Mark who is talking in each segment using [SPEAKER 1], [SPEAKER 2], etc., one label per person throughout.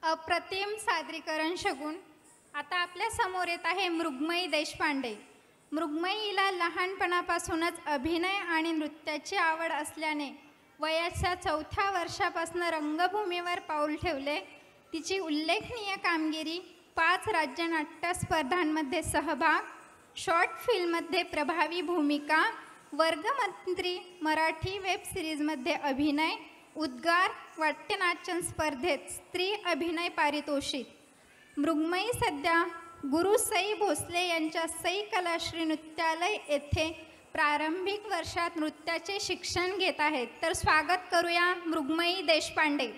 [SPEAKER 1] अप्रतिम सादरीकरण शगुन. आता आपल्या समोर येत आहे मृगमयी देशपांडे. मृगमयीला लहानपणापासूनच अभिनय आणि नृत्याची आवड असल्याने वयाच्या 4थ्या वर्षापासून रंगभूमीवर पाऊल ठेवले. तिची उल्लेखनीय कामगिरी 5 राज्य नाट्य स्पर्धांमध्ये सहभाग, शॉर्ट फिल्ममध्ये प्रभावी भूमिका, वर्गमंत्री मराठी वेब सिरीजमध्ये अभिनय, उद्गार वाट्यनाट्य स्पर्धेत स्त्री अभिनय पारितोषिक. मृगमयी सध्या गुरु सई भोसले यांच्या सई कलाश्री नृत्यालय येथे प्रारंभिक वर्षात नृत्याचे शिक्षण घेत आहेत. तर स्वागत करूया Mrugmayi Deshpande.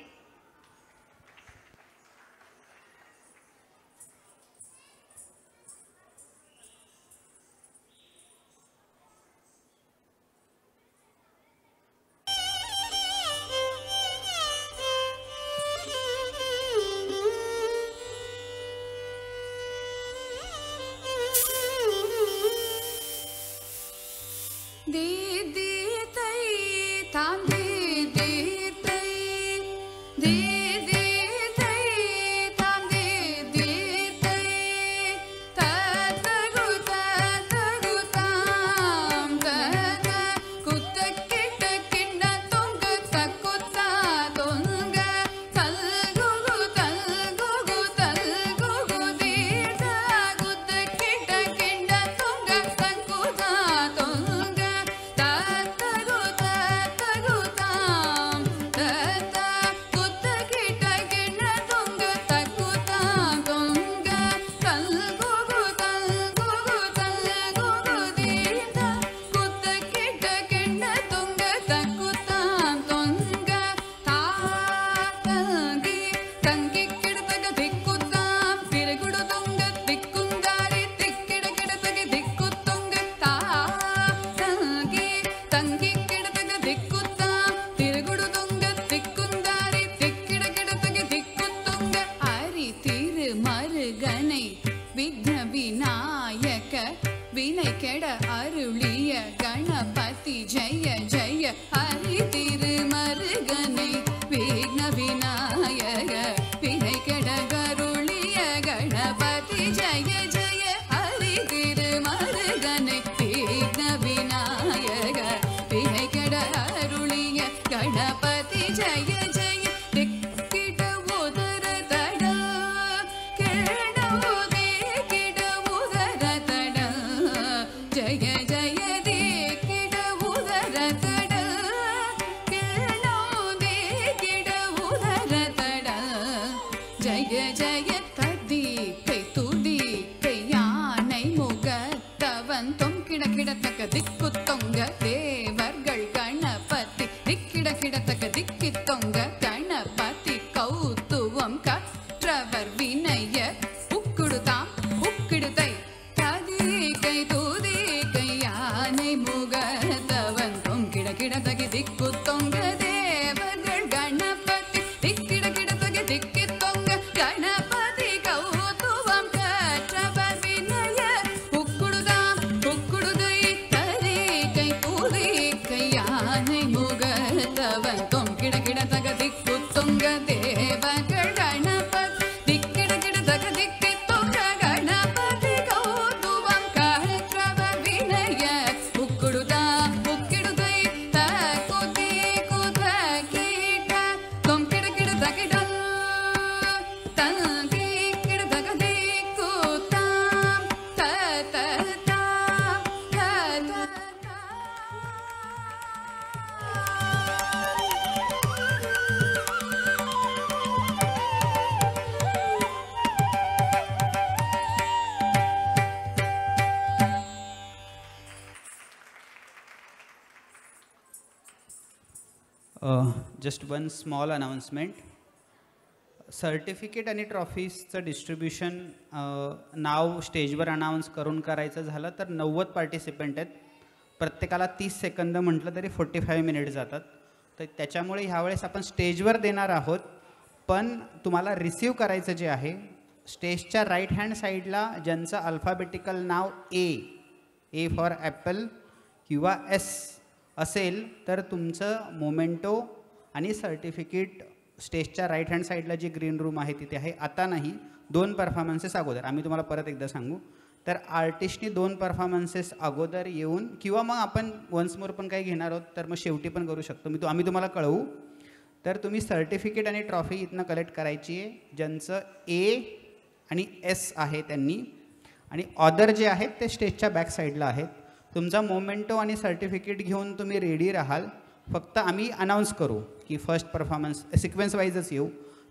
[SPEAKER 2] Just one small announcement. Certificate आणि ट्रॉफीजचं डिस्ट्रीब्युशन नाव स्टेजवर अनाऊन्स करून करायचं झालं तर 90 पार्टिसिपंट आहेत. प्रत्येकाला 30 सेकंद म्हटलं तरी 45 मिनिट जातात. तर त्याच्यामुळे ह्यावेळेस आपण स्टेजवर देणार आहोत, पण तुम्हाला रिसीव करायचं जे आहे स्टेजच्या राईट हँड साईडला ज्यांचं alphabetical now A for Apple किंवा एस असेल तर तुमचं मोमेंटो आणि सर्टिफिकेट स्टेजच्या राईट हँड साईडला जी ग्रीन रूम आहे तिथे आहे. आता नाही, 2 परफॉर्मन्सेस अगोदर. आम्ही तुम्हाला परत एकदा सांगू तर आर्टिस्टनी 2 परफॉर्मन्सेस अगोदर येऊन किंवा मग आपण वन्स मोर पण काही घेणार आहोत तर मग शेवटी पण करू शकतो. आम्ही तुम्हाला कळवू. तर तुम्ही सर्टिफिकेट आणि ट्रॉफी इथनं कलेक्ट करायची आहे. ज्यांचं A आणि S आहे त्यांनी, आणि ऑदर जे आहेत ते स्टेजच्या बॅक साईडला आहेत. तुमचा मोमेंटो आणि सर्टिफिकेट घेऊन तुम्ही रेडी राहाल. फक्त आम्ही अनाऊन्स करू की फर्स्ट परफॉर्मन्स सिक्वेन्स वाईजच येऊ.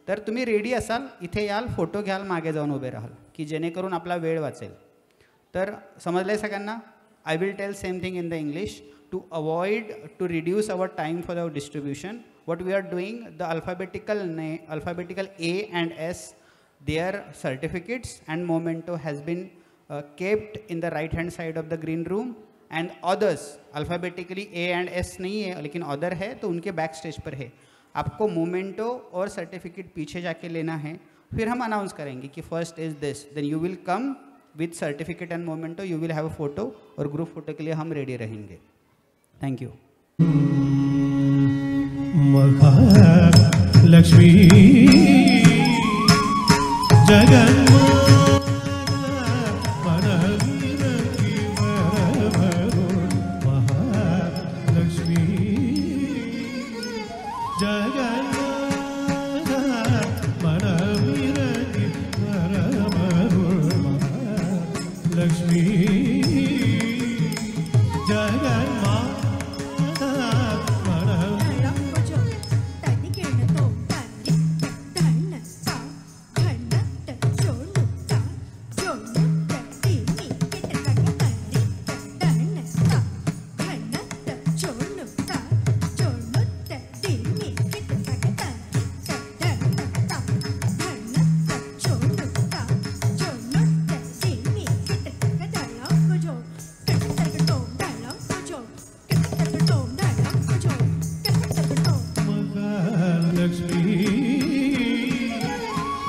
[SPEAKER 2] तर तुम्ही रेडी असाल, इथे याल, फोटो घ्याल, मागे जाऊन उभे राहाल की जेणेकरून आपला वेळ वाचेल. तर समजलं आहे सगळ्यांना? I will tell same thing in the English to reduce our time for the distribution. What we are doing, the alphabetical A and S, their certificates and memento has been kept in the right hand side of the green room, and others alphabetically A and S नहीं है लेकिन other है तो उनके back stage पर है. आपको memento और certificate पीछे जाके लेना है. फिर हम अनाउंस करेंगे कि first is this, then you will come with certificate and memento, you will have a photo, और ग्रुप फोटो के लिए हम रेडी रहेंगे. Thank you.
[SPEAKER 3] महालक्ष्मी जगन्माता महालक्ष्मी जगन्माता मनविरंगी महालक्ष्मी जगन्माता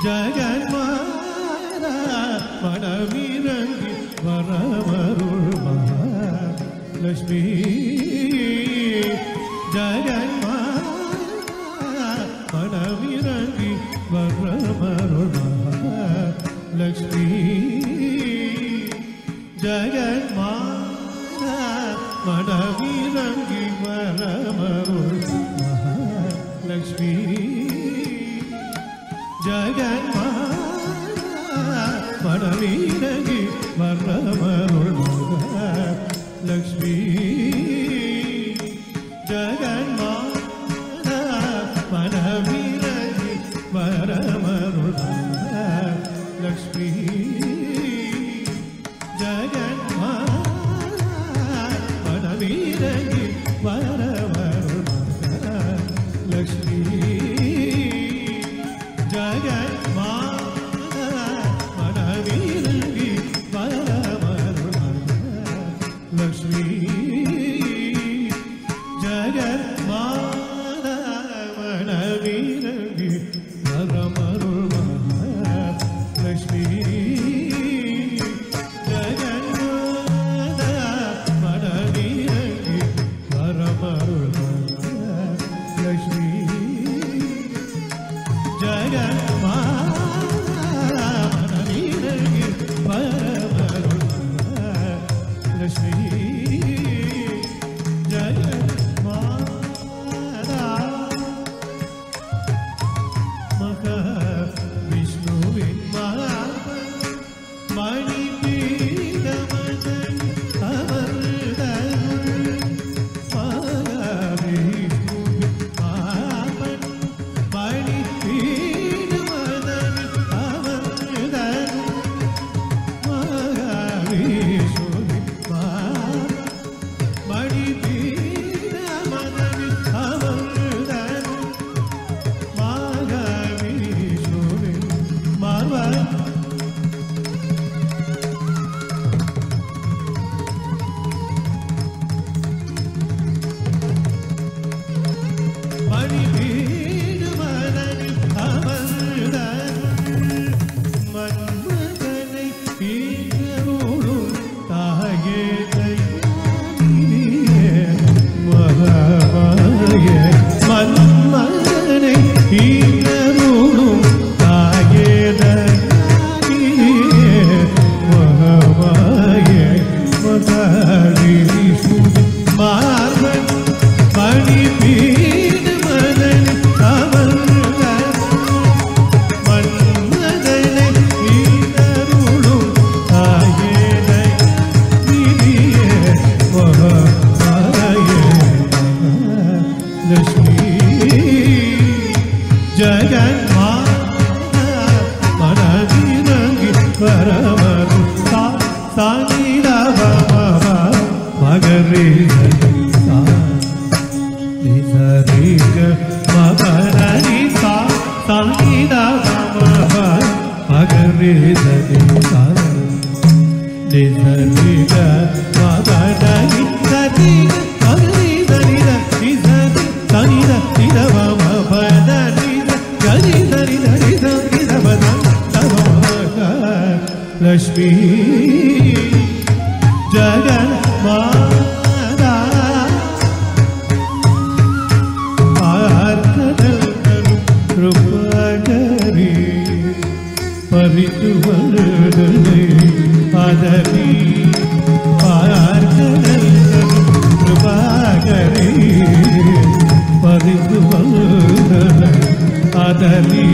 [SPEAKER 3] जगन्माता मनविरंगी वरवरुळ महालक्ष्मी जगन्माता मनविरंगी वरवरुळ महालक्ष्मी जगन्माता मनविरंगी वरवरुळ महालक्ष्मी जगन्माता मनविरंगी वरवरुळ महालक्ष्मी जगन्माता मनविरंगी वरवरुळ महालक्ष्मी जगन्माता मनविरंगी वरवरुळ महालक्ष्मी जगन्माता मनविरंगी वरवरुळ महालक्ष्मी जगन्माता मनविरंगी वरवरुळ महालक्ष्मी जगन्माता मनविरंगी वरवरुळ महालक्ष्मी जगन्माता मनविरंगी वरवरुळ महालक्ष्मी जगन्माता महाविष्णुविन मणिपीठमदन अमृतरुळ महाविष्णुविन मणिपीठमदन जगन्माता मननिरंगी परमरु सा नि द प म प मगरे सा नि स रे ग म प न नि सा नि द प म प मगरे स नि सा नि स रे ग म प न नि स नि मगरे स नि द नि स नि द नि द प म प न नि द गरि द नि द नि द नि द प न द प म ग लक्ष्मी जगन्माता आर्तदल्तरु कृपाकरी परितुवरदले आदरी आर्तदल्तरु कृपाकरी परितुवरदले आदरी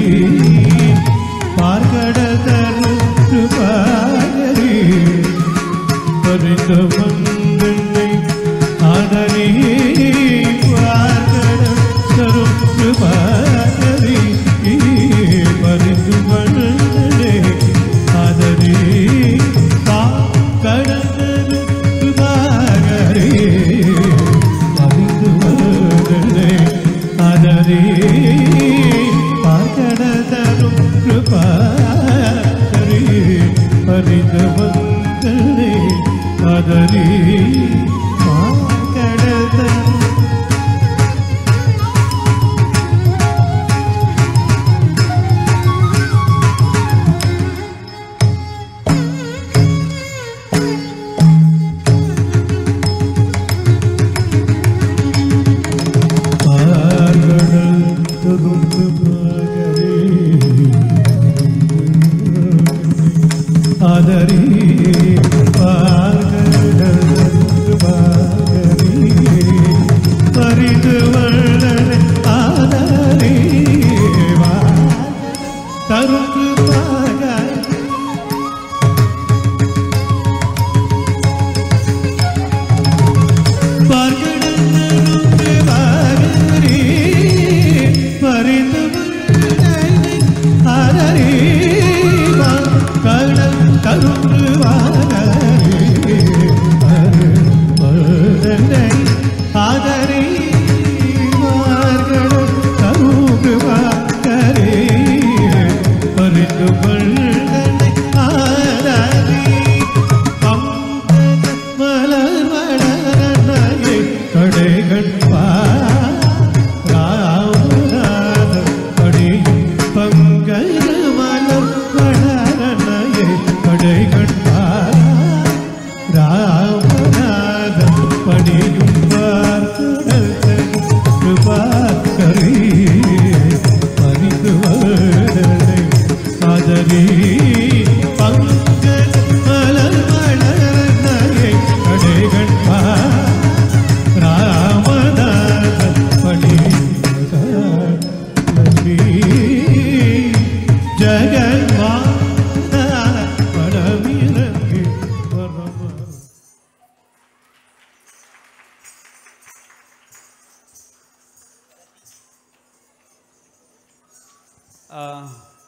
[SPEAKER 3] पार्कडतरु कृपाकरी परितुवरदले आदरी पार्कडतरु कृपाकरी परितुवरदले आदरी पार्कडतरु कृपाकरी परितुवरदले आदरी पार्कडतरु कृपाकरी परितुवरदले आदरी पार्कडतरु आदरी परितुवरदले आदरी तरुण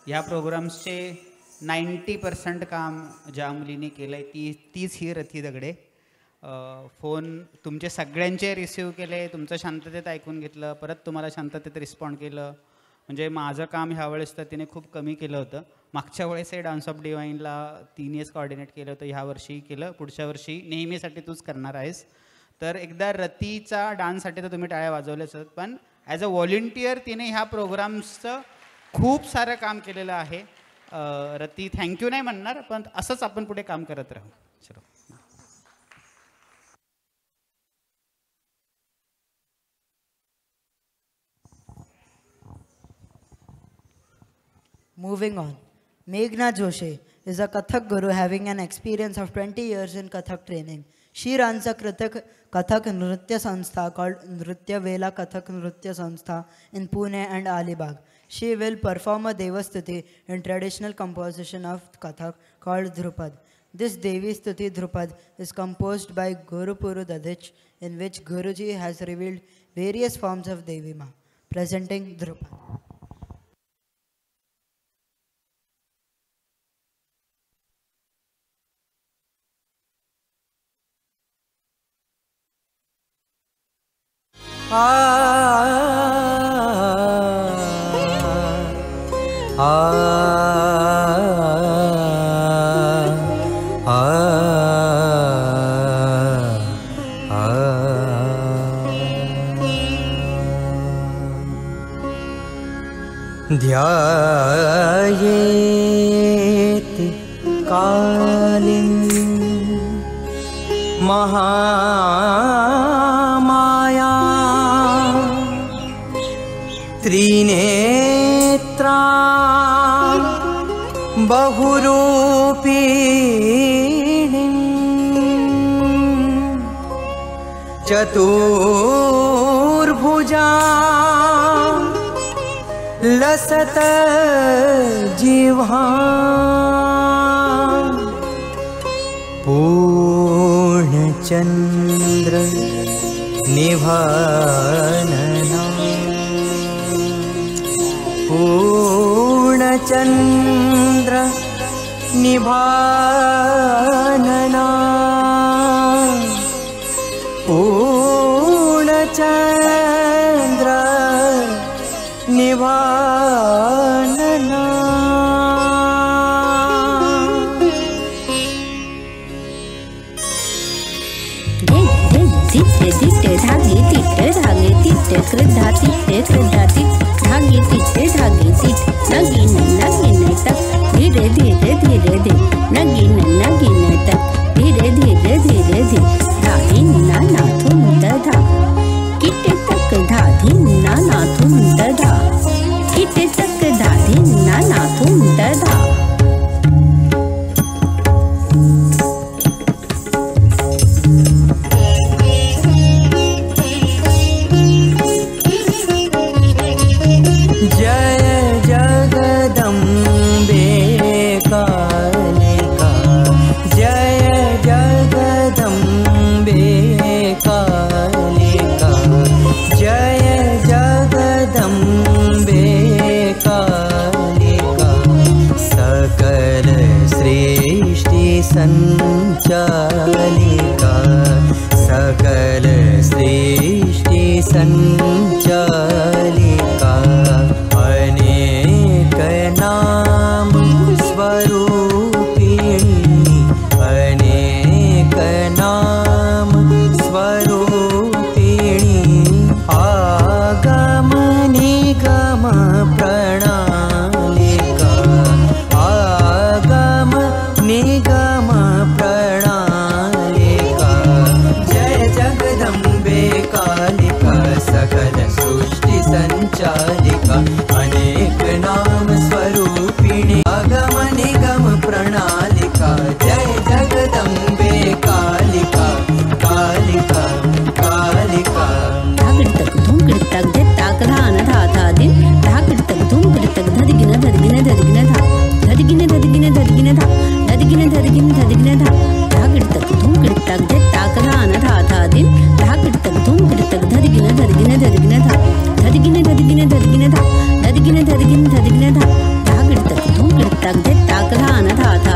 [SPEAKER 2] ह्या प्रोग्राम्सचे 90% काम ज्या मुलीने केलं आहे तीच ही रथी दगडे. फोन तुमचे सगळ्यांचे रिसीव केले, तुमचं शांततेत ऐकून घेतलं, परत तुम्हाला शांततेत रिस्पॉन्ड केलं. म्हणजे माझं काम ह्यावेळेस तर तिने खूप कमी केलं होतं. मागच्या वेळेसही डान्स ऑफ डिवाईनला तिनेच कॉर्डिनेट केलं होतं, ह्या वर्षी केलं, पुढच्या वर्षी नेहमीसाठी तूच करणार आहेस. तर एकदा रतीचा डान्ससाठी तर तुम्ही टाळ्या वाजवल्याच, पण ॲज अ व्हॉलेंटियर तिने ह्या प्रोग्राम्सचं खूप सारं काम केलेलं आहे. रती थँक्यू नाही म्हणणार, पण असंच आपण पुढे काम करत राहू. चलो.
[SPEAKER 4] Moving on, Meghna Joshi is a Kathak guru having an experience of 20 years in Kathak training. She runs a Kathak Nritya Sanstha called Nritya Vela Kathak Nritya Sanstha in Pune and Alibag. She will perform a Devastuti in traditional composition of Kathak called Dhrupad. This Devi Stuti Dhrupad is composed by Guru Puru Dadich, in which Guruji has revealed various forms of Devi Ma, presenting Dhrupad.
[SPEAKER 5] ध्यायेत् कालिं महामाया त्रिनेत्रा बहुरूपिणीं चतुर्भुजा लसत जिह्वा पूर्णचन्द्र निभानना पूर्णचन्द्र निभानना पूर्णचन्द्र निभानना
[SPEAKER 6] तिट्टे तिट्टे धागे तिट्टे धागे तिट्टे कृद्धा तिट्टे धागे तिट्टे धागे तिट नगीन नगीन तक धीरे धीरे धीरे धीरे नगीन तक धीरे धीरे धीरे धीरे धाधी ना नाथुन तधा किट्टे तक धाधी ना नाथुन तधा किट्टे तक धाधी ना नाथुन तधा
[SPEAKER 5] संचालिका सकल सृष्टि संचालिका अनेक नाम स्वरूपिणी अनेक नाम स्वरूपिणी आगम निगम प्रणालिका आगम निगम प्रणालिका जय जगदम्बे कालिका सकल सृष्टि संचालिका अनेक नाम स्वरूपिणी आगम निगम प्रणालिका जय जगदम्बे कालिका कालिका कालिका
[SPEAKER 6] धाकड़तक धूमकड़तक देताक धान धाता दिन धाकड़तक धूमकड़तक धदगिन धदगिन धदगिन धा धदगिन धदगिन धदगिन धा धदगिन धदगिन धदगिन धा धाकड़तक धूमकड़तक देताक धान धाता दिन धाकड़तक धूमकड़तक धदगिन धदगिन धदगिन धा धदगिन धदगिन धदगिन धा धदगिन धदगिन धदगिन धा धाकड़तक धूमकड़तक देताक धान धाता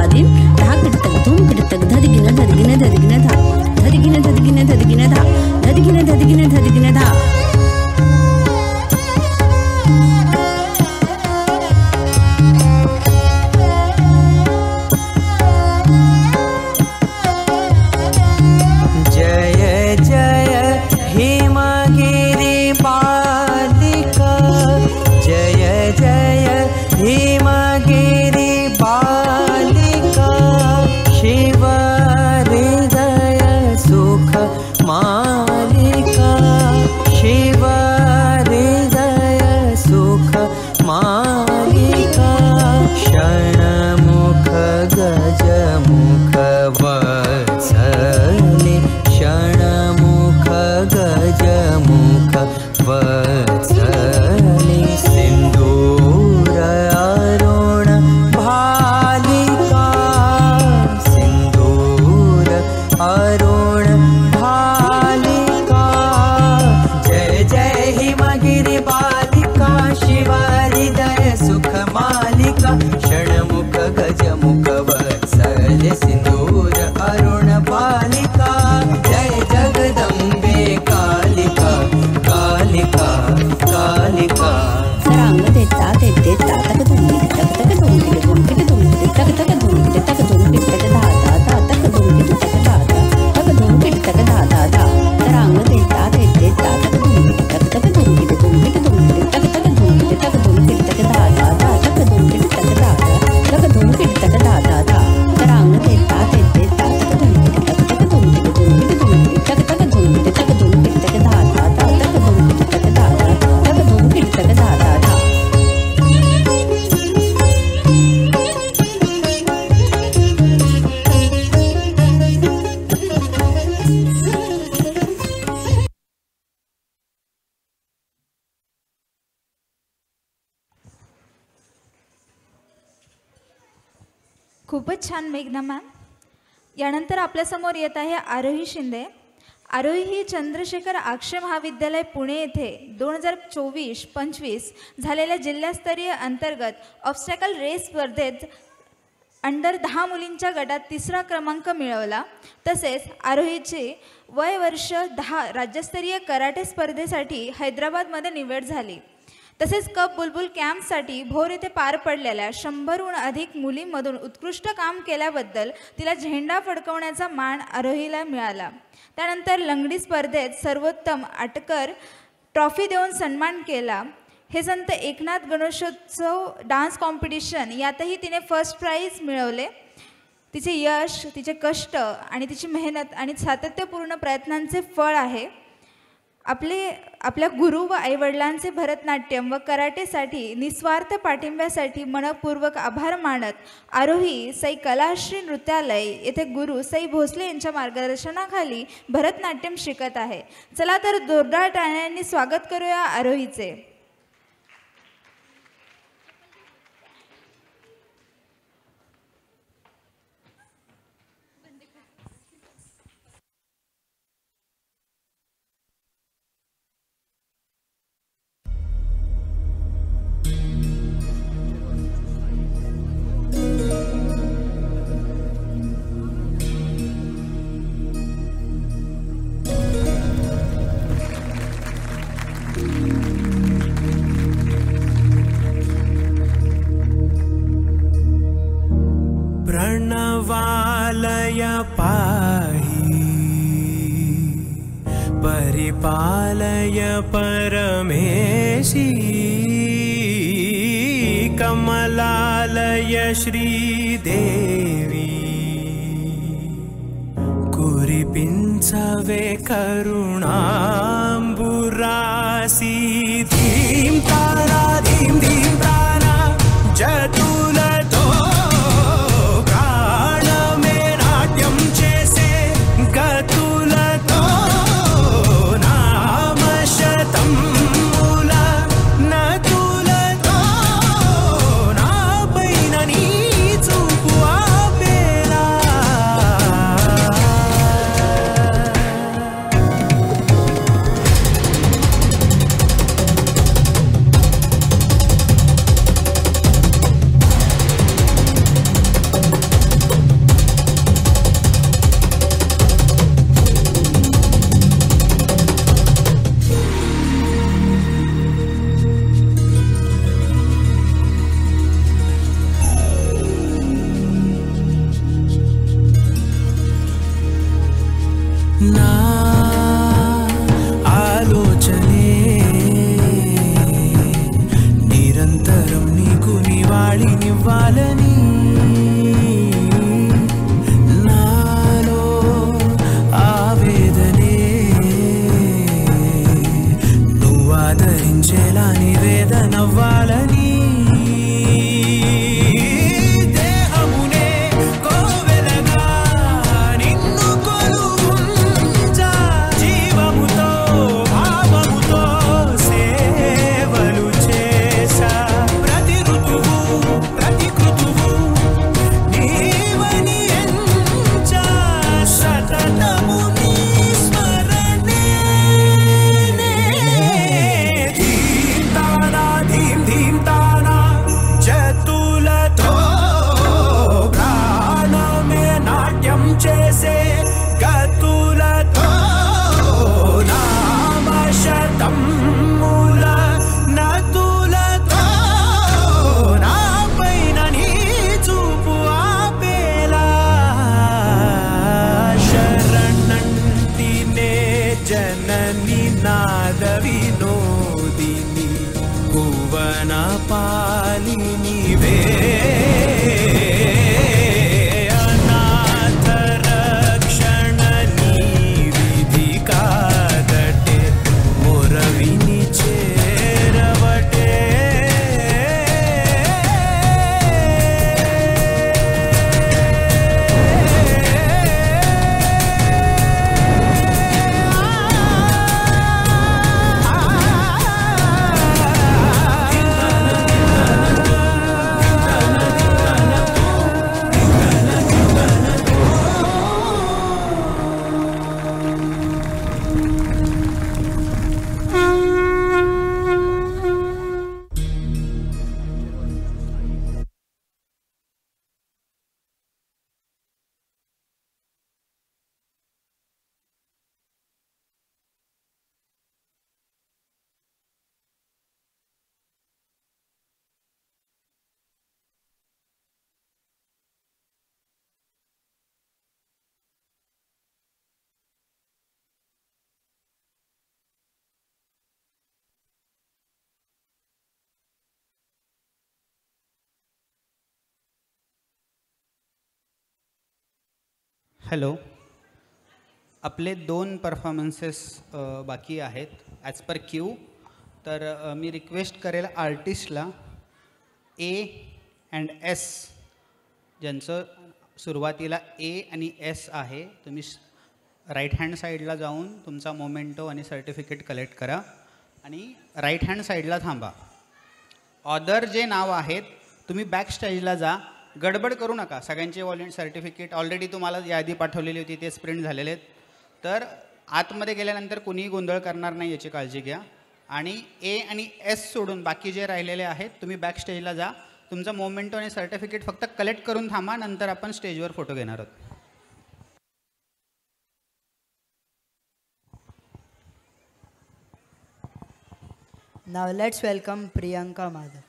[SPEAKER 7] खूपच छान मेघना मॅम. यानंतर आपल्यासमोर येत आहे आरोही शिंदे. आरोही ही चंद्रशेखर आक्षे महाविद्यालय पुणे येथे 2024-25 झालेल्या जिल्हास्तरीय अंतर्गत ऑब्स्टॅकल रेस स्पर्धेत अंडर 10 मुलींच्या गटात 3रा क्रमांक मिळवला. तसेच आरोहीची वय वर्ष 10 राज्यस्तरीय कराटे स्पर्धेसाठी हैदराबादमध्ये निवड झाली. तसेच कप बुलबुल कॅम्पसाठी भोर येथे पार पडलेल्या 100हून अधिक मुलींमधून उत्कृष्ट काम केल्याबद्दल तिला झेंडा फडकवण्याचा मान आरोहीला मिळाला. त्यानंतर लंगडी स्पर्धेत सर्वोत्तम आटकर ट्रॉफी देऊन सन्मान केला. हे संत एकनाथ गणेशोत्सव डान्स कॉम्पिटिशन यातही तिने फर्स्ट प्राइज मिळवले. तिचे यश, तिचे कष्ट आणि तिची मेहनत आणि सातत्यपूर्ण प्रयत्नांचे फळ आहे. आपल्या गुरु व आईवडिलांचे भरतनाट्यम व कराटेसाठी निस्वार्थ पाठिंब्यासाठी मनपूर्वक आभार मानत आरोही सई कलाश्री नृत्यालय येथे गुरु सई भोसले यांच्या मार्गदर्शनाखाली भरतनाट्यम शिकत आहे. चला तर जोरदार टाळ्यांनी स्वागत करूया आरोहीचे.
[SPEAKER 8] प्रणवालय पाहि परिपालय परमेशी कमलालय श्रीदेवी कुरिपिंचवे करुणांबुरासी धीम तारा जतुलतो
[SPEAKER 2] हॅलो. आपले 2 परफॉर्मन्सेस बाकी आहेत ॲज पर क्यू. तर मी रिक्वेस्ट करेल आर्टिस्टला ए अँड एस, ज्यांचं सुरुवातीला ए आणि एस आहे, तुम्ही राईट हँड साईडला जाऊन तुमचा मोमेंटो आणि सर्टिफिकेट कलेक्ट करा आणि राईट हँड साईडला थांबा. ऑदर जे नाव आहेत तुम्ही बॅक स्टेजला जा, गडबड करू नका. सगळ्यांचे सर्टिफिकेट ऑलरेडी तुम्हाला यादी पाठवलेली होती, ते प्रिंट झालेले आहेत. तर आतमध्ये गेल्यानंतर कुणीही गोंधळ करणार नाही याची काळजी घ्या. आणि ए आणि एस सोडून बाकी जे राहिलेले आहेत तुम्ही बॅक स्टेजला जा, तुमचा मोमेंटो आणि सर्टिफिकेट फक्त कलेक्ट करून थांबा, नंतर आपण स्टेजवर फोटो घेणार आहोत.
[SPEAKER 4] Now let's welcome Priyanka Madhav.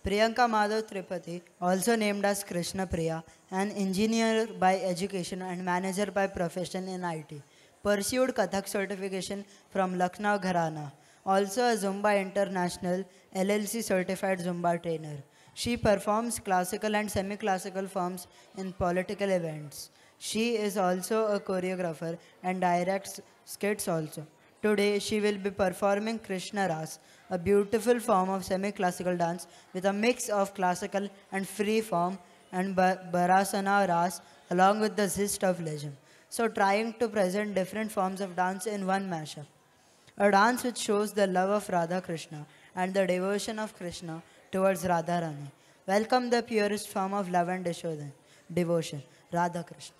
[SPEAKER 4] Priyanka Madhav Tripathi, also named as Krishna Priya, an engineer by education and manager by profession in IT, pursued Kathak certification from Lucknow Gharana, also a Zumba International LLC certified Zumba trainer. She performs classical and semi-classical forms in political events. She is also a choreographer and directs skits also. Today she will be performing Krishna Ras, a beautiful form of semi-classical dance with a mix of classical and free form and Barasana Ras along with the zest of legend. So trying to present different forms of dance in one mashup. A dance which shows the love of Radha Krishna and the devotion of Krishna towards Radharani. Welcome the purest form of love and devotion, Radha Krishna.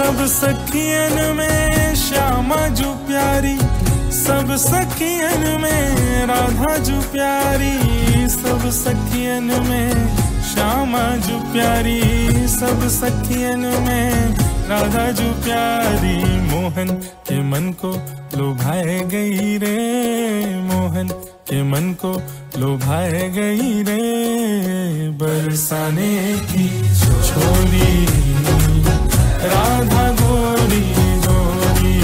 [SPEAKER 8] सब सखियन में श्यामा जो प्यारी, सब सखियन में राधा जो प्यारी, सब सखियन में श्यामा जो प्यारी, सब सखियन में राधा जो प्यारी। मोहन के मन को लुभाए गई रे, मोहन के मन को लुभाए गई रे, बरसाने की छोरी राधा गोरी गोरी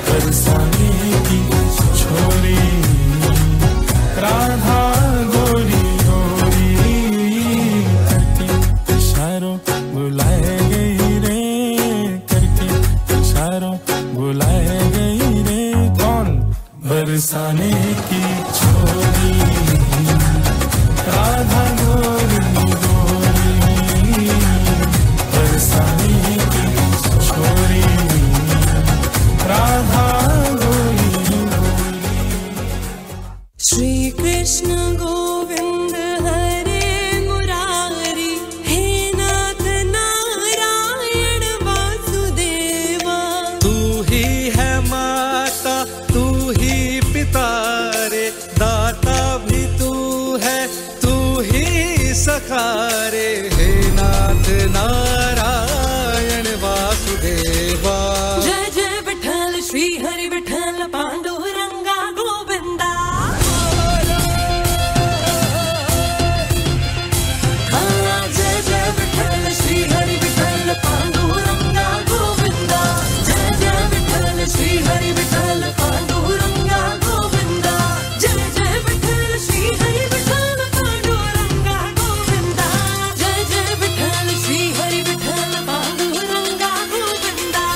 [SPEAKER 8] बरसाने की छोरी, राधा गोरी गोरी करके इशारों बुलाए गई रे, करके इशारों बुलाए गई रे, कौन बरसाने की छोरी, राधा गोरी गोरी बरसाने की छोरी, राधा गोरी गोरी।
[SPEAKER 9] श्री कृष्ण गोविंद हरे मुरारी, हे नाथ नारायण वासुदेवा।
[SPEAKER 10] तू ही है माता तू ही पिता रे, दाता भी तू है तू ही सखा रे, हे नाथ नारायण वासुदेवा।
[SPEAKER 9] जय जय विठ्ठल श्री हरि विठ्ठल पांडुरंगा गोविंदा। हाँ, जय जय विठ्ठल श्री हरि विठ्ठल पांडुरंगा गोविंदा। जय जय विठ्ठल श्री हरि विठ्ठल पांडुरंगा गोविंदा। जय जय विठ्ठल श्री हरि विठ्ठल पांडुरंगा गोविंदा। जय जय विठ्ठल श्री हरि विठ्ठल पांडुरंगा गोविंदा।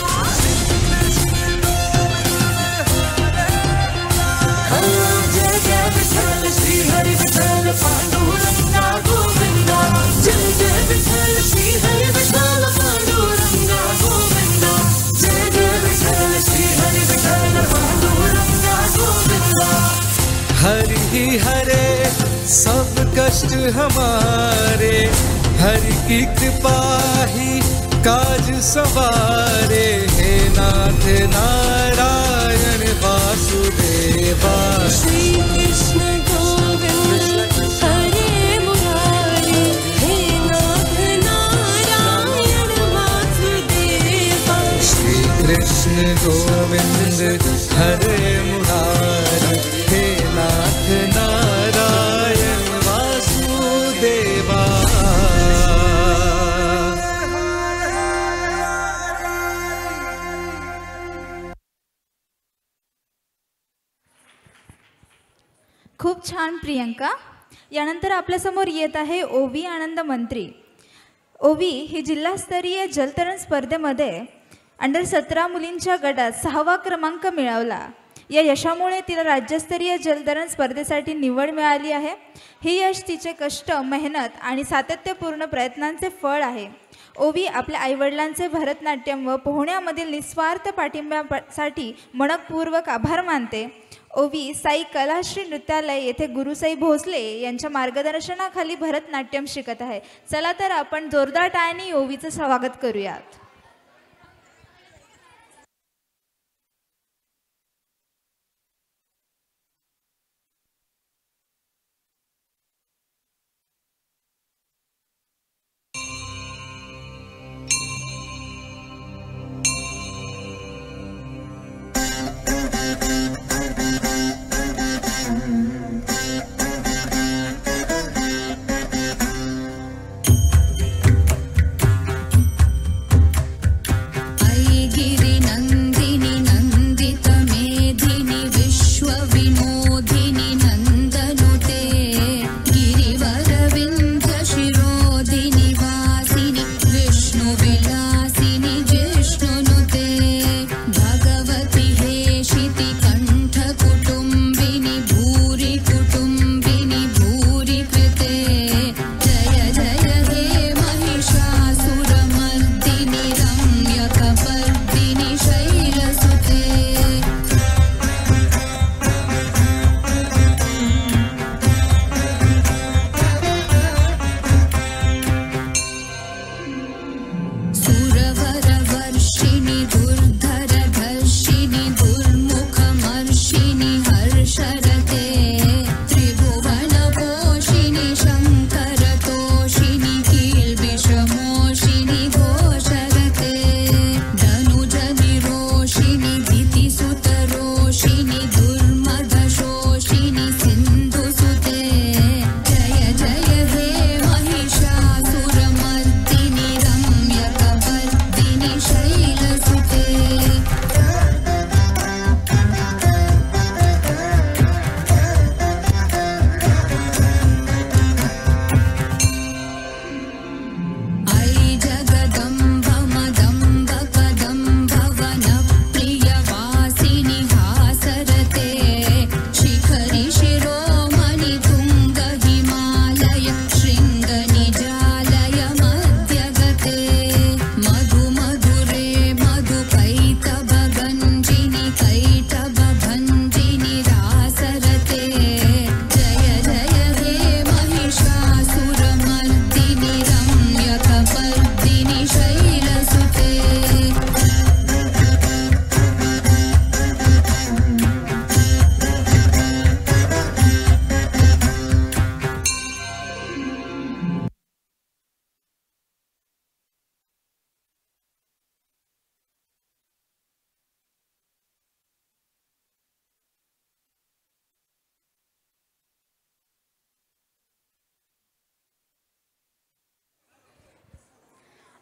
[SPEAKER 9] जय जय विठ्ठल श्री हरि विठ्ठल पांडुरंगा गोविंदा। जय जय विठ्ठल श्री हरि विठ्ठल पांडुरंगा गोविंदा। जय जय विठ्ठल श्री हरि विठ्ठल पांडुरंगा गोविंदा।
[SPEAKER 10] हरि ही हरे सब कष्ट हमारे, हरि की कृपा ही काज सवारे, हे नाथ नारायण वासुदेवा।
[SPEAKER 9] श्री कृष्ण गोविंद हरे मुरारी, हे नाथ नारायण वासुदेवा।
[SPEAKER 10] श्री कृष्ण गोविंद हरे मुरारी, हे नाथ नारायण वासुदेवा।
[SPEAKER 7] खूप छान प्रियंका. यानंतर आपल्यासमोर येत आहे ओवी आनंद मंत्री. ओवी ही जिल्हास्तरीय जलतरण स्पर्धेमध्ये अंडर-17 मुलींच्या गटात 6वा क्रमांक मिळवला. या यशामुळे तिला राज्यस्तरीय जलतरण स्पर्धेसाठी निवड मिळाली आहे. हे यश तिचे कष्ट, मेहनत आणि सातत्यपूर्ण प्रयत्नांचे फळ आहे. ओवी आपल्या आईवडिलांचे भरतनाट्यम व पोहण्यामधील निस्वार्थ पाठिंब्यासाठी मनपूर्वक आभार मानते. ओवी साई कलाश्री नृत्यालय येथे गुरुसाई भोसले यांच्या मार्गदर्शनाखाली भरतनाट्यम शिकत आहे. चला तर आपण जोरदार टाळ्यांनी ओवीचं स्वागत करूयात.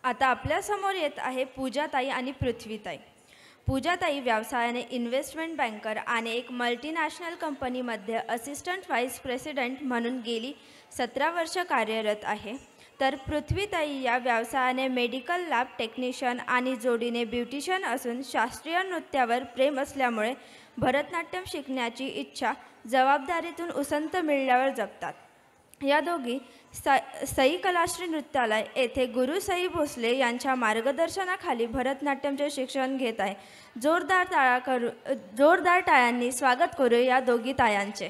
[SPEAKER 7] आता आपल्यासमोर येत आहे पूजाताई आणि पृथ्वीताई. पूजाताई व्यवसायाने इन्व्हेस्टमेंट बँकर आणि एक मल्टीनॅशनल कंपनीमध्ये असिस्टंट व्हाईस प्रेसिडेंट म्हणून गेली 17 वर्ष कार्यरत आहे. तर पृथ्वीताई या व्यवसायाने मेडिकल लॅब टेक्निशियन आणि जोडीने ब्युटिशियन असून शास्त्रीय नृत्यावर प्रेम असल्यामुळे भरतनाट्यम शिकण्याची इच्छा जबाबदारीतून उसंत मिळाल्यावर जपतात. या दोघी सई कलाश्री नृत्यालय येथे गुरु सई भोसले यांच्या मार्गदर्शनाखाली भरतनाट्यमचे शिक्षण घेत आहे. जोरदार टाळ्यांनी स्वागत करू या दोघी तायांचे.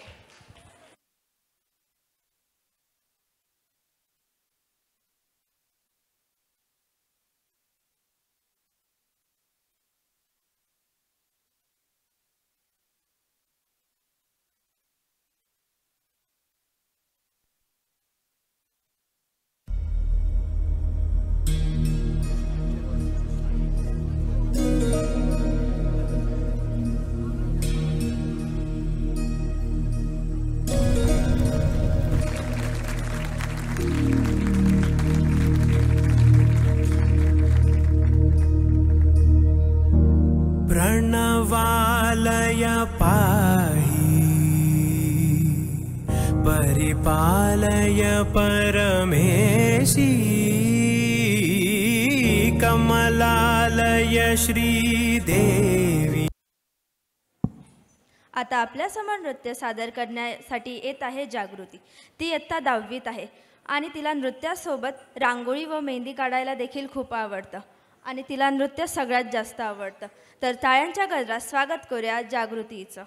[SPEAKER 8] प्रणवालय पाहि परिपालय परमेशी कमलालय श्रीदेवी.
[SPEAKER 7] आता आपल्यासमोर नृत्य सादर करण्यासाठी येत आहे जागृती. ती इयत्ता 10वीत आहे आणि तिला नृत्यासोबत रांगोळी व मेहंदी काढायला देखील खूप आवडतं आणि तिला नृत्य सगळ्यात जास्त आवडतं. तर टाळ्यांच्या गजरात स्वागत करूया जागृतीचं.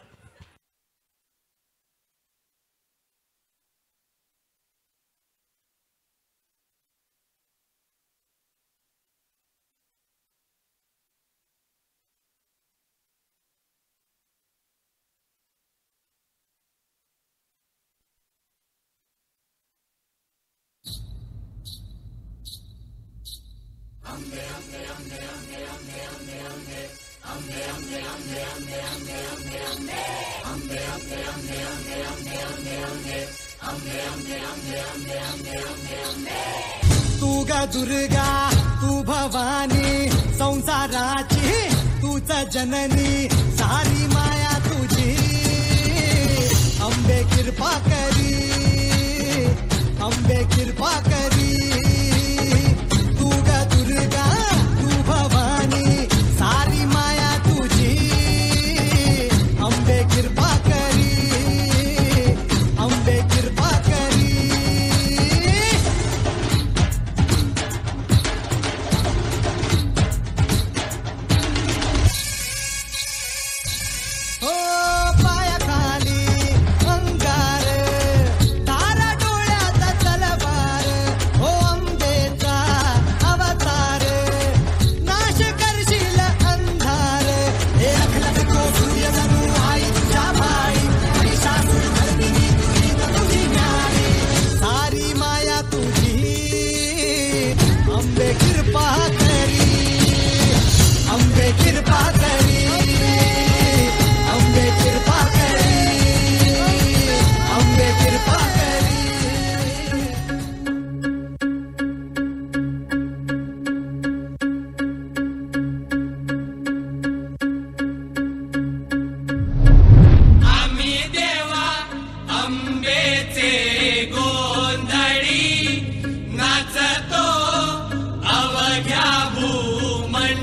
[SPEAKER 9] तू ग दुर्गा तू भवानी संसाराची तूच जननी सारी माया तुझी. अंबे कृपा करी अंबे कृपा करी. तू ग दुर्गा तू भवानी सारी माया तुझी. अंबे कृपा करी अंबे कृपा करी. हो पायाखाली अंगार तारा डोळ्यात तलवार. हो अंबेचा अवतार नाश करशील अंधार. हे अखलक तो सूर्य धनु आई तुझ्या भाई महिषासुर धर्मिणी तुझी तुझी न्यारी. सारी माया तुझी अंबे कृपा करी अंबे कृपा करी अंबे कृपा करी अंबे कृपा करी.
[SPEAKER 10] आम्ही देवा अंबेचे गोंधळी नाचतो अवघ्या भूमंडळी.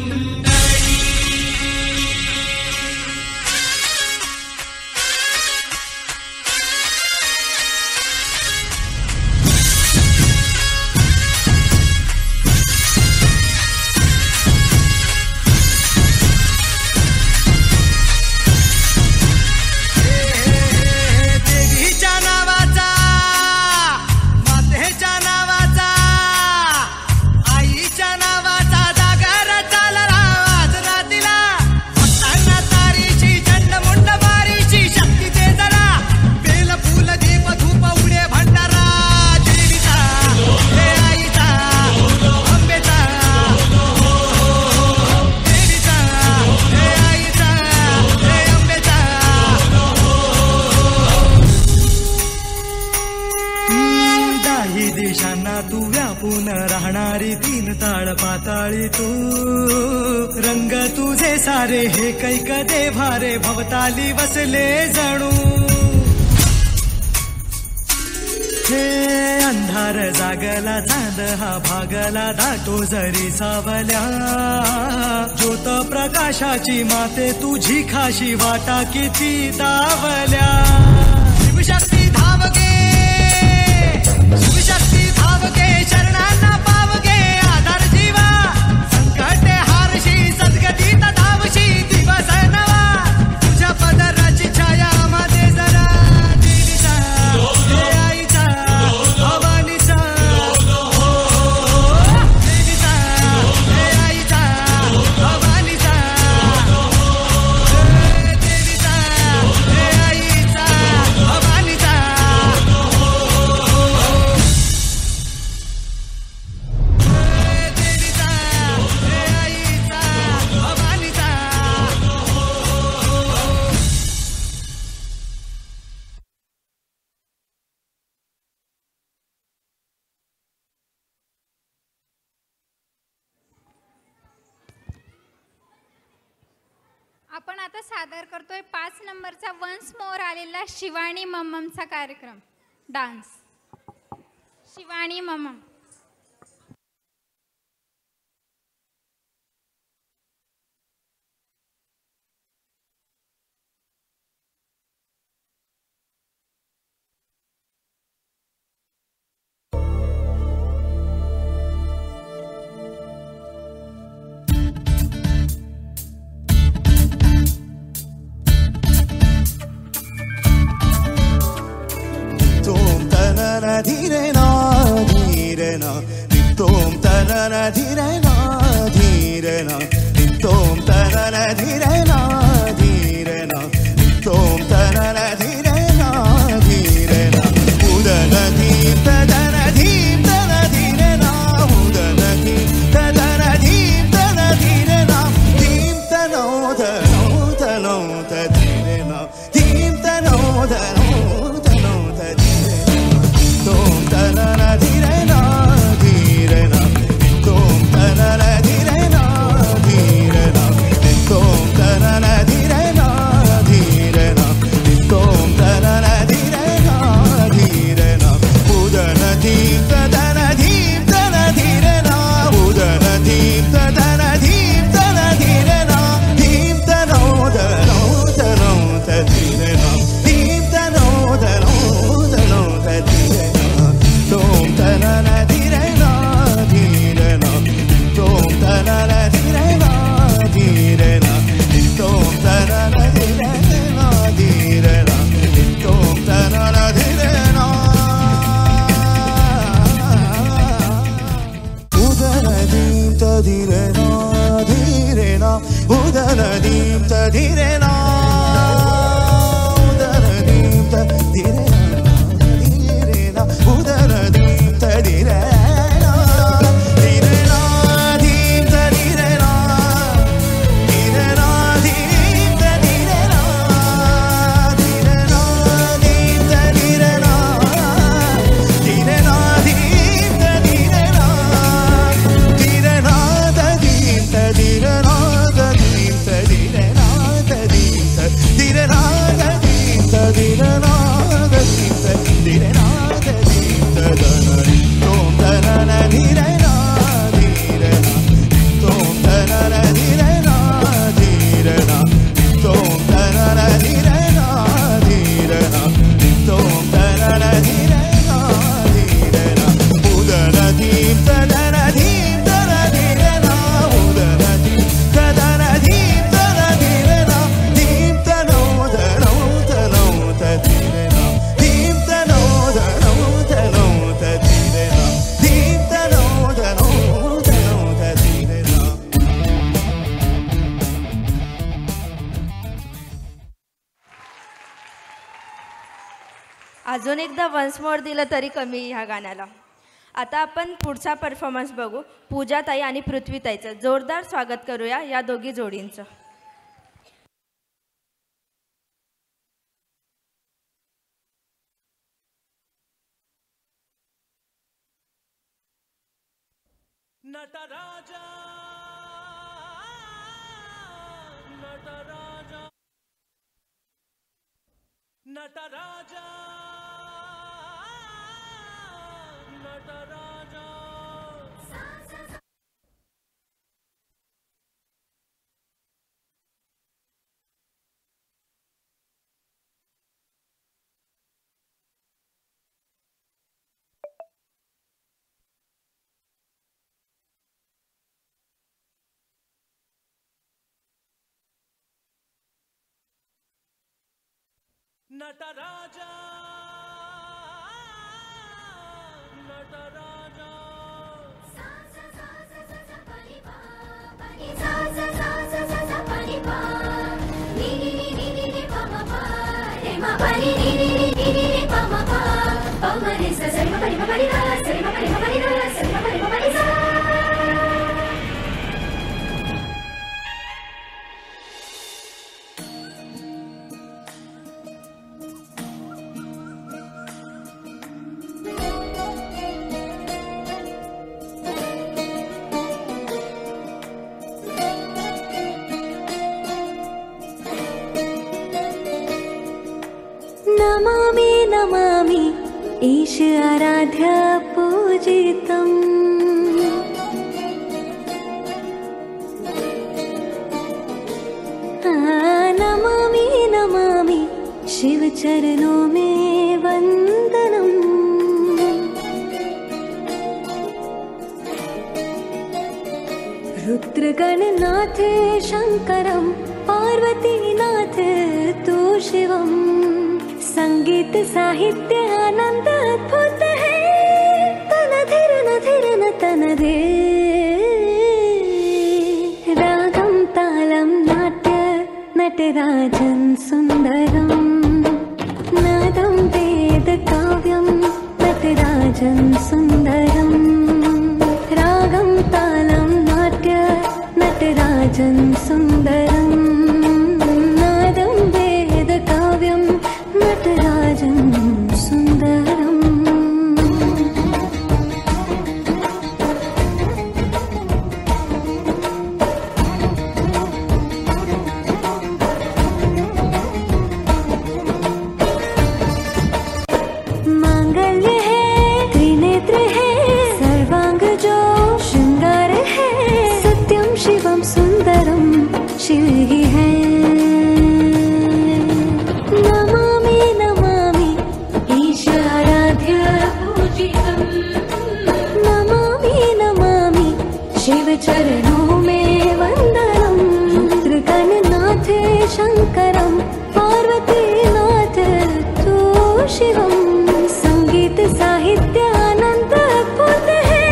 [SPEAKER 10] देवीच्या नावाचा
[SPEAKER 9] दिशांना तू व्यापून राहणारी तीन ताळ पाताळी तू रंग तुझे सारे हे कैक दे भारे भवताली वसले जणू हे अंधार जागला चांद हा भागला दाटो जरी सावल्या ज्योत प्रकाशाची माते तुझी खाशी वाटा किती दावल्या शिवशक्ती धावगे शिवशक्ती धावगे शरणांना पावगे आधार जीवा संकटे हारशी सद्गतीत धावशी दिवस नवा तुझ्या पदराची छाया मध्ये जरा देवीचा हे आईचा भवानीचा देवीचा हे आईचा भवानीचा देवीचा हे आईचा भवानीचा देवीचा हे आईचा भवानीचा
[SPEAKER 1] आपण आता सादर करतोय 5 नंबरचा वन्स मोर आलेला शिवानी मम्ममचा कार्यक्रम डान्स. शिवानी मम्मम.
[SPEAKER 11] Tom tanana dhirena dhirena Tom tanana dhirena dhirena Tom tanana dhirena dhirena Tom tanana dhirena dhirena Udana dhim tadana dhim tana dhirena Udana dhim tadana dhim tana dhirena Dhim tano tano tano tadhirena Dhim tano tano tano tadhirena Tom tanana dhirena dhirena Tom tanana dhirena dhirena Tom tanana dhirena dhirena Tom tanana dhirena dhirena Udana dhim tadana dhim tana dhirena Udana dhim tadana dhim tana dhirena Dhim tano tano tano tadhirena Dhim tano tano tano tadhirena Tom tanana dhirena dhirena Tom tanana dhirena dhirena Tom tanana dhirena dhirena Tom tanana dhirena Udana dhim tadhirena dhirena Udana dhim tadhirena Udana dhim tadhirena dhirena Udana dhim tadhirena dhirena dhim tadhirena dhirena dhim tadhirena dhirena dhim tadhirena dhirena dhim tadhirena dhirena dhadim tadhirena dhadim tadhirena dhadim tadhirena dhadim tadhirena dhadim tadhirena dhadim tadhirena Tom tanana dhirena dhirena Tom tanana dhirena dhirena Tom tanana dhirena dhirena Tom tanana dhirena dhirena Udana dhim tadana dhim tana dhirena Udana dhim tadana dhim tana dhirena Dhim tano tano tano tadhirena Dhim tano tano tano tadhirena Dhim tano tano tano tadhirena
[SPEAKER 7] अजून एकदा once more दिलं तरी कमी ह्या गाण्याला. आता आपण पुढचा परफॉर्मन्स बघू. पूजाताई आणि पृथ्वीताईचं जोरदार स्वागत करूया या दोघी जोडींचं.
[SPEAKER 9] नटराजा नटराजा नटराजा नटराजा नटराजा नटराजा
[SPEAKER 12] नमामि नमामि ईश आराध्य पूजितम् नमामि नमामि शिव चरणों में वंदनम् रुद्रगणनाथ शंकरं पार्वतीनाथ तु शिवम् संगीत साहित्य आनंद अद्भुत है तन धीर न धीर न तन धे रागम तालम नाट्य नटराजन सुंदरम नादम वेद काव्यम नटराजन सुंदरम रागम तालम नाट्य नटराजन सुंदरम नादम वेद काव्यम नटराजन सुंदरम मांगल्य है त्रिनेत्र है सर्वांग जो श्रृंगार है सत्यम शिवम सुंदरम शिव ही है नमामि नमामि ईश आराध्य पूजितम् नमामि नमामि शिव चरणों में वंदनम् रुद्रगणनाथ शंकरं पार्वतीनाथ तु शिवम् संगीत साहित्य आनंद अद्भुत है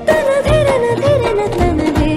[SPEAKER 12] तन धीर न तन धे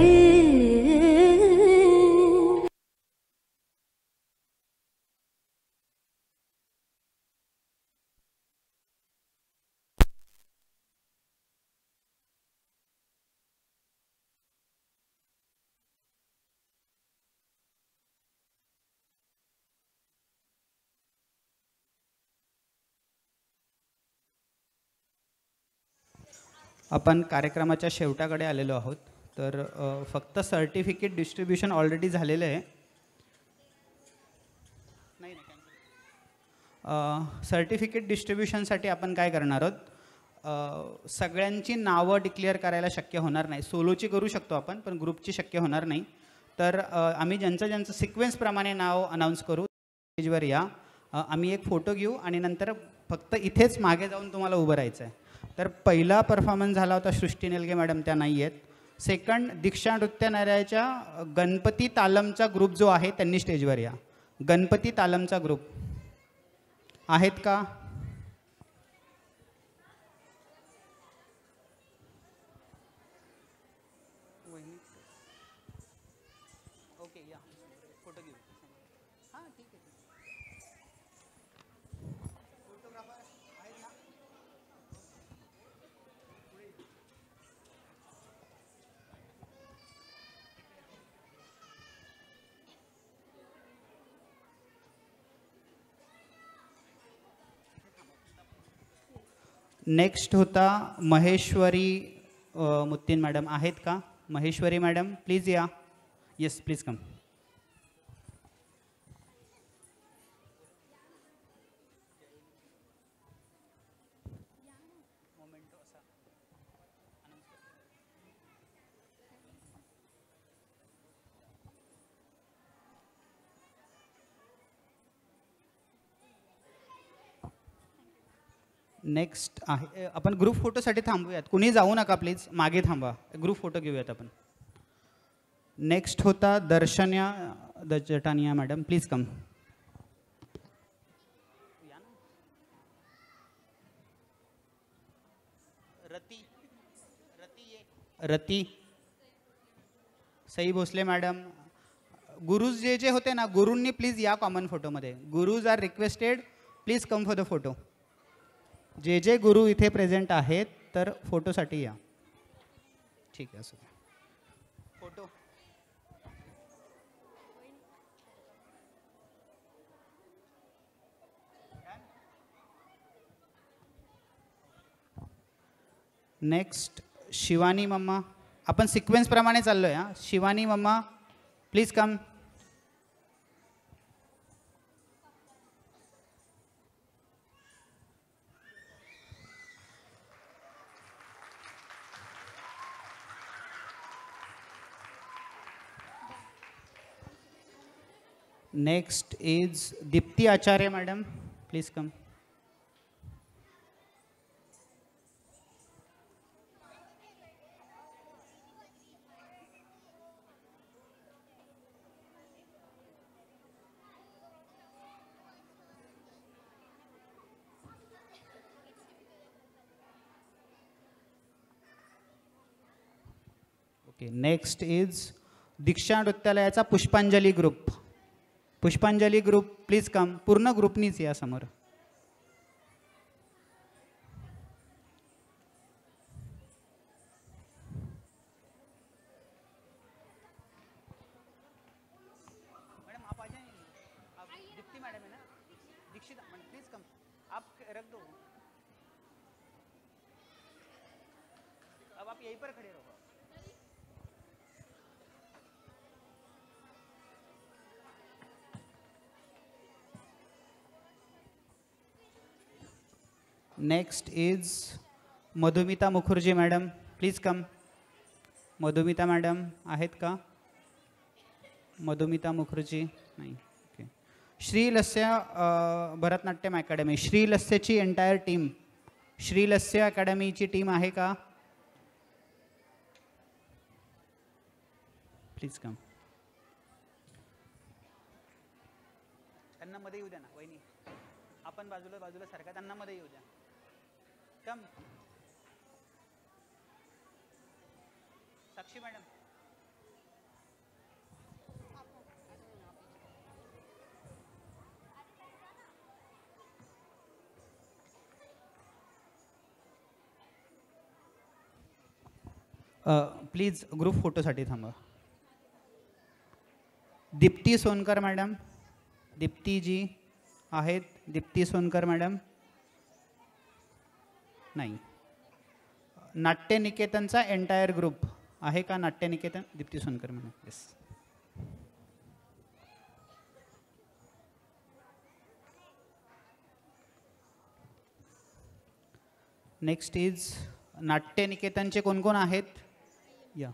[SPEAKER 2] आपण कार्यक्रमाच्या शेवटाकडे आलेलो आहोत. तर फक्त सर्टिफिकेट डिस्ट्रीब्युशन ऑलरेडी झालेलं आहे. सर्टिफिकेट डिस्ट्रीब्युशनसाठी आपण काय करणार आहोत, सगळ्यांची नावं डिक्लेअर करायला शक्य होणार नाही. सोलोची करू शकतो आपण, पण ग्रुपची शक्य होणार नाही. तर आम्ही ज्यांचं सिक्वेन्सप्रमाणे नाव अनाऊन्स करू. स्टेजवर या, आम्ही एक फोटो घेऊ आणि नंतर फक्त इथेच मागे जाऊन तुम्हाला उभं राहायचं आहे. तर पहिला परफॉर्मन्स झाला होता सृष्टी नेलगे मॅडम, त्या नाही आहेत. सेकंड दीक्षा नृत्यनालयाच्या गणपती तालमचा ग्रुप जो आहे त्यांनी स्टेजवर या. गणपती तालमचा ग्रुप आहेत का? ओके या, फोटो घेऊ. हां ठीक आहे. फोटोग्राफर आहेत ना? नेक्स्ट होता महेश्वरी मुत्तीन मॅडम आहेत का? महेश्वरी मॅडम प्लीज या. Yes please come. नेक्स्ट आहे आपण ग्रुप फोटोसाठी थांबूयात. कुणी जाऊ नका प्लीज, मागे थांबा. ग्रुप फोटो घेऊयात आपण. नेक्स्ट होता Darshanya Jatania madam please come. Rati Sai Bhosale madam. Gurus जे होते ना, गुरूंनी प्लीज या कॉमन फोटोमध्ये. Gurus are requested please come for the photo. जे गुरु इथे प्रेझेंट आहेत तर फोटोसाठी या. ठीक आहे असं फोटो. नेक्स्ट शिवानी मम्मा. आपण सिक्वेन्स प्रमाणे चाललोय हा. शिवानी मम्मा please come. Next is Dipti Acharya madam please come. Okay. Next is Diksha नृत्यालयाचा पुष्पांजली ग्रुप. पुष्पांजली ग्रुप प्लीज कम. पूर्ण ग्रुपनीच या समोर. मैडम आप आ जाएंगे. आप दीप्ति मैडम है ना, दीक्षित प्लीज कम. आप रख दो. अब आप यहीं पर खड़े रहो. Next is Madhumita Mukherjee madam please come. Madhumita madam आहेत का? मधुमिता मुखर्जी नाही. ओके. श्री लस्य भरतनाट्यम अकॅडमी. श्री लस्यची एंटायर टीम, श्री लस्य अकॅडमीची टीम आहे का? Please come. त्यांना मध्ये येऊ द्या ना वहिनी. आपण बाजूला बाजूला सारखा त्यांना मध्ये येऊ द्या. कम. साक्षी मॅडम. प्लीज ग्रुप फोटोसाठी थांबा. दीप्ती सोनकर मॅडम. दीप्तीजी आहेत? दीप्ती सोनकर मॅडम नाही. नाट्य निकेतनचा एंटायर ग्रुप आहे का? Natya Niketan Deepti Sonkar madam. Yes. Next is Natya निकेतनचे कोण कोण आहेत? या.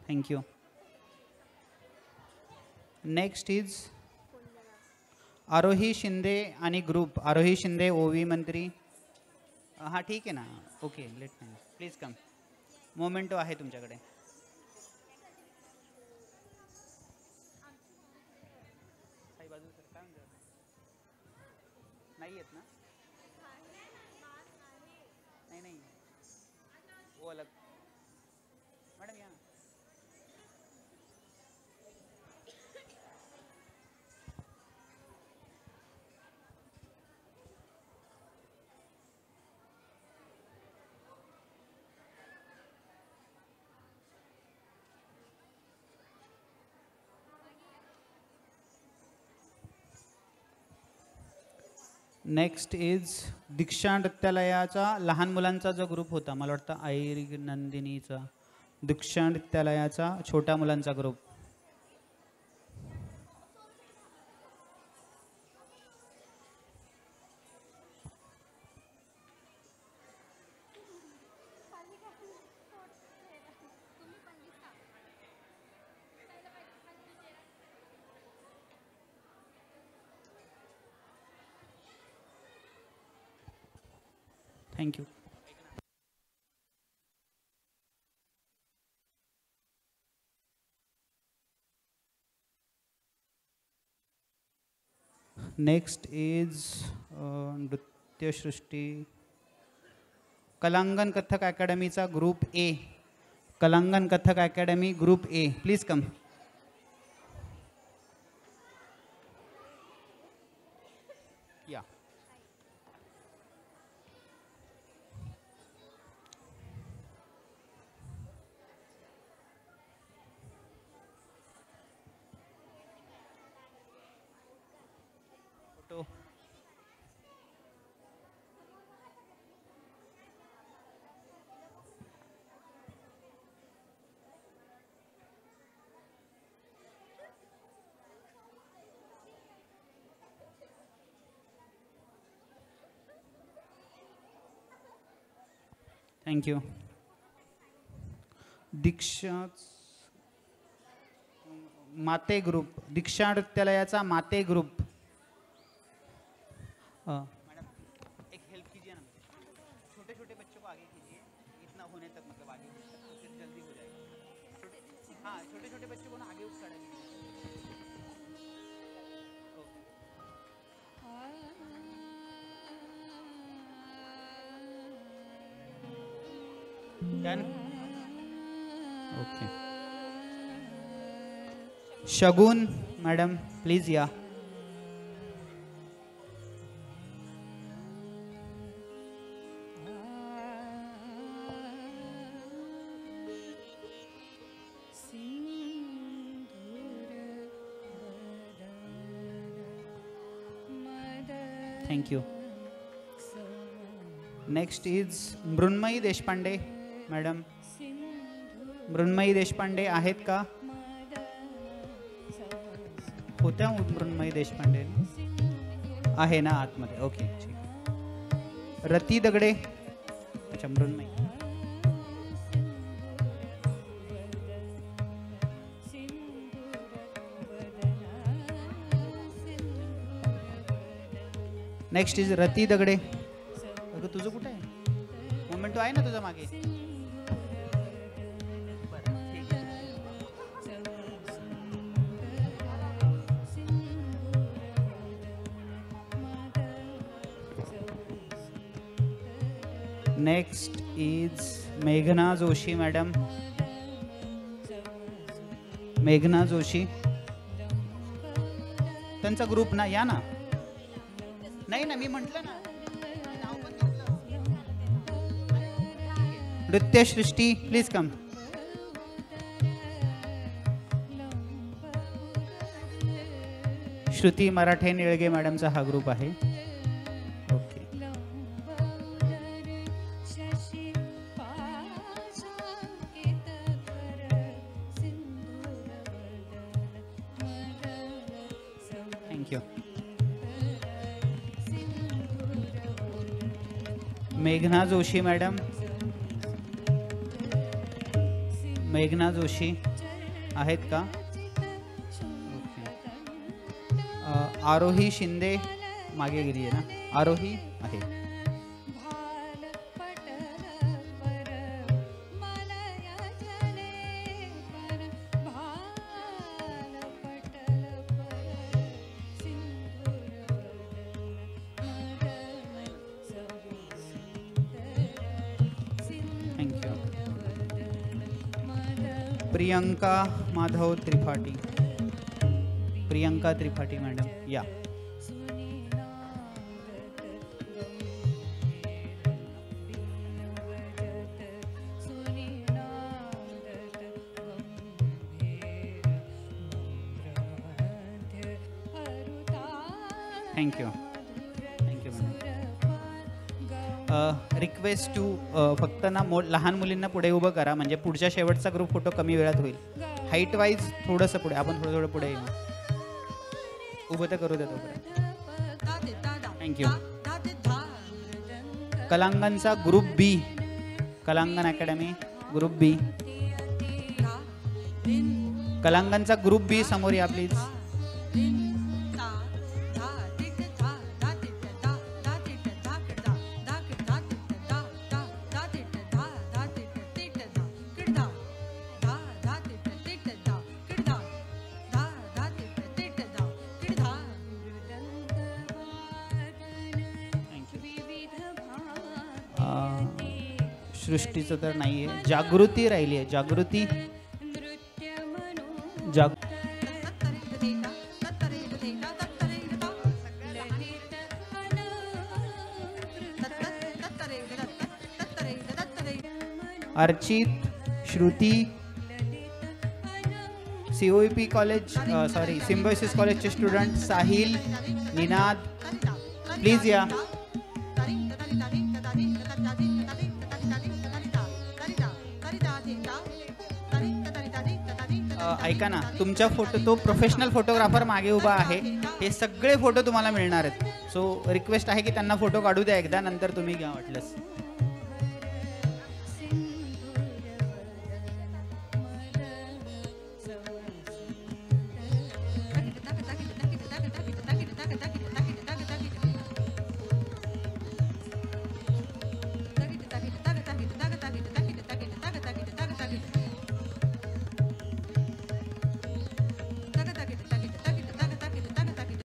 [SPEAKER 2] Thank you. Next is Aarohi Shinde आणि ग्रुप. आरोही शिंदे ओवी मंत्री. हां ठीक आहे ना. Okay let please come. Memento आहे तुमच्याकडे. नाही येत ना. नहीं नहीं वो अलग मैडम यहाँ नेक्स्ट इज दीक्षा नृत्यालयाचा लहान मुलांचा जो ग्रुप होता मला वाटतं आईर नंदिनीचा दीक्षा नृत्यालयाचा छोट्या मुलांचा group thank you next is Nrityasrishti Kalangan Kathak अकॅडमीचा group A Kalangan Kathak academy group A please come या फोटो थैंक यू दीक्षा माते ग्रुप दीक्षा नृत्यालयाचा माते ग्रुप मैडम एक हेल्प कीजिए ना छोटे छोटे बच्चों को आगे कीजिए इतना होने तक मतलब आगे फिर जल्दी हो जाएगा हाँ छोटे छोटे बच्चों को ना आगे उठ खड़ा done okay Shagun madam please या thank you next is Mrunmayi Deshpande madam Mrunmayi Deshpande आहेत का होत्या मृण्मयी देशपांडे आहे ना आतमध्ये ओके ठीक आहे रती दगडे अच्छा मृण्मयी नेक्स्ट इज रती दगडे अगं तुझं कुठं आहे मोमेंटो आहे ना तुझ्या मागे नेक्स्ट इज मेघना जोशी मॅडम मेघना जोशी त्यांचा ग्रुप ना या ना नाही ना मी म्हटलं ना नृत्य सृष्टी प्लीज कम श्रुती मराठे निळगे मॅडमचा हा ग्रुप आहे ओके थँक्यू मेघना जोशी मॅडम मेघना जोशी आहेत का ओके आरोही शिंदे मागे गेली आहे ना आरोही आहे प्रियंका माधव त्रिपाठी. प्रियंका त्रिपाठी मॅडम या. Thank you thank you madam. Request to फक्त ना लहान मुलींना पुढे उभं करा, म्हणजे पुढच्या शेवटचा ग्रुप फोटो कमी वेळात होईल. हाईट वाईज थोडंसं पुढे, आपण थोडं पुढे येऊ. उभं तर करू देतो. थँक्यू. कलांगणचा ग्रुप बी, कलांगण अकॅडमी ग्रुप बी. कलांगणचा ग्रुप बी समोर या प्लीज. सृष्टीचं तर नाही आहे. जागृती राहिली आहे. Jagruti Archit, Shruti, COEP college sorry Symbiosis कॉलेजचे स्टुडंट साहिल, निनाद प्लीज या. ऐका ना, तुमच्या फोटो तो प्रोफेशनल फोटोग्राफर मागे उभा आहे. हे सगळे फोटो तुम्हाला मिळणार आहेत. सो रिक्वेस्ट आहे की त्यांना फोटो काढू द्या एकदा, नंतर तुम्ही घ्या वाटलंस.